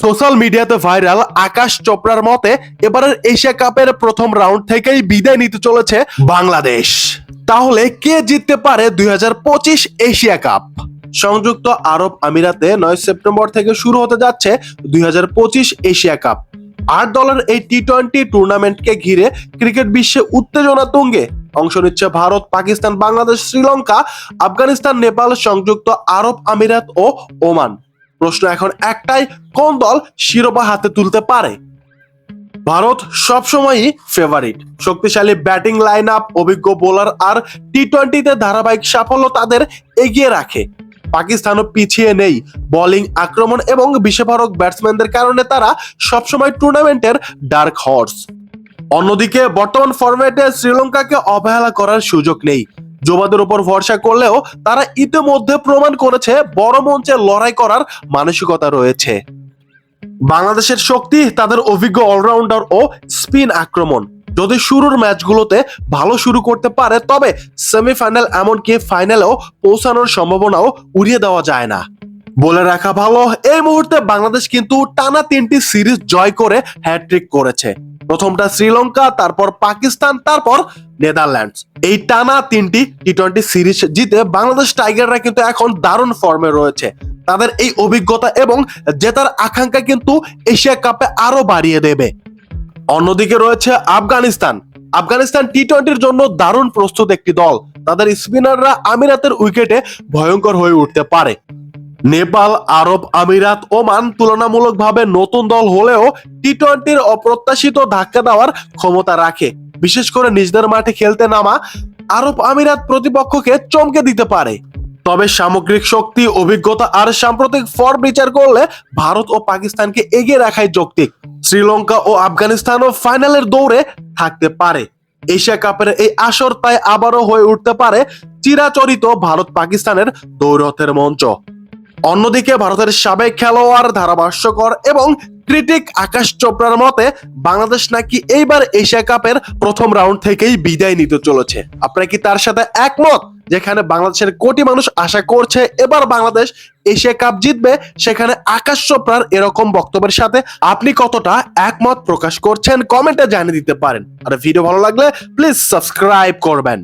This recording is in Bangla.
সোশ্যাল মিডিয়াতে ভাইরাল আকাশ চোপড়ার মতে এবারের এশিয়া কাপের প্রথম রাউন্ড থেকেই বিদায় নিতে চলেছে বাংলাদেশ। তাহলে কে জিততে পারে 2025 এশিয়া কাপ? সংযুক্ত আরব আমিরাতে 9 সেপ্টেম্বর থেকে শুরু হতে যাচ্ছে 2025 এশিয়া কাপ। 8 দলের এই টি-20 টুর্নামেন্টকে ঘিরে ক্রিকেট বিশ্বে উত্তেজনা তুঙ্গে। অংশ নিচ্ছে ভারত, পাকিস্তান, বাংলাদেশ, শ্রীলঙ্কা, আফগানিস্তান, নেপাল, সংযুক্ত আরব আমিরাত ও ওমান। প্রশ্ন এখন একটাই, কোন দল শিরোপা হাতে তুলতে পারে? ভারত সবসময়ই ফেভারিট। শক্তিশালী ব্যাটিং লাইন আপ, অভিজ্ঞ বোলার আর টি-20তে ধারাবাহিক সাফল্য তাদের এগিয়ে রাখে। পাকিস্তানও পিছিয়ে নেই। বোলিং, আক্রমণ এবং বিস্ফোরক ব্যাটসম্যানদের কারণে তারা সবসময় টুর্নামেন্টের ডার্ক হর্স। অন্যদিকে বর্তমান ফরম্যাটে শ্রীলঙ্কাকে অবহেলা করার সুযোগ নেই। যুবাদের উপর ভরসা করলেও তারা ইতিমধ্যে প্রমাণ করেছে বড় মঞ্চে লড়াই করার মানসিকতা রয়েছে। বাংলাদেশের শক্তি তাদের অভিজ্ঞ অলরাউন্ডার ও স্পিন আক্রমণ। যদি শুরুর ম্যাচগুলোতে ভালো শুরু করতে পারে তবে সেমিফাইনাল এমনকি ফাইনালেও পৌঁছানোর সম্ভাবনাও উড়িয়ে দেওয়া যায় না। বলে রাখা ভালো, এই মুহূর্তে বাংলাদেশ কিন্তু টানা 3টি সিরিজ জয় করে হ্যাট্রিক করেছে। প্রথমটা শ্রীলঙ্কা, তারপর পাকিস্তান, তারপর নেদারল্যান্ডস। এই টানা 3টি টি-20 সিরিজ জিতে বাংলাদেশ টাইগাররা কিন্তু এখন দারুণ ফর্মে রয়েছে। তাদের এই অভিজ্ঞতা এবং জেতার আকাঙ্ক্ষা কিন্তু এশিয়া কাপে আরো বাড়িয়ে দেবে। অন্যদিকে রয়েছে আফগানিস্তান। আফগানিস্তান টি-20-র জন্য দারুণ প্রস্তুত একটি দল। তাদের স্পিনাররা আমিরাতের উইকেটে ভয়ঙ্কর হয়ে উঠতে পারে। নেপাল, আরব আমিরাত, ওমান তুলনামূলকভাবে নতুন দল হলেও টি-20-র অপ্রত্যাশিত ধাক্কা দেওয়ার ক্ষমতা রাখে। বিশেষ করে নিজেদের মাঠে খেলতে নামা আরব আমিরাত প্রতিপক্ষকে চমকে দিতে পারে। তবে সামগ্রিক শক্তি, অভিজ্ঞতা আর সাম্প্রতিক ফর্ম বিচার করলে ভারত ও পাকিস্তানকে এগিয়ে রাখাই যৌক্তিক। শ্রীলঙ্কা ও আফগানিস্তানও ফাইনালের দৌড়ে থাকতে পারে। এশিয়া কাপের এই আসর তাই আবারও হয়ে উঠতে পারে চিরাচরিত ভারত পাকিস্তানের দৌড়থের মঞ্চ। অন্যদিকে ভারতের সাবেক খেলোয়াড়, ধারাভাষ্যকর এবং ক্রিটিক আকাশ চোপড়ার মতে বাংলাদেশ নাকি এইবার এশিয়া কাপের প্রথম রাউন্ড থেকেই বিদায় নিতে চলেছে। আপনারা কি তার সাথে একমত? যেখানে বাংলাদেশের কোটি মানুষ আশা করছে এবার বাংলাদেশ এশিয়া কাপ জিতবে, সেখানে আকাশ চোপড়ার এরকম বক্তব্যের সাথে আপনি কতটা একমত প্রকাশ করছেন কমেন্টে জানিয়ে দিতে পারেন। আর ভিডিও ভালো লাগলে প্লিজ সাবস্ক্রাইব করবেন।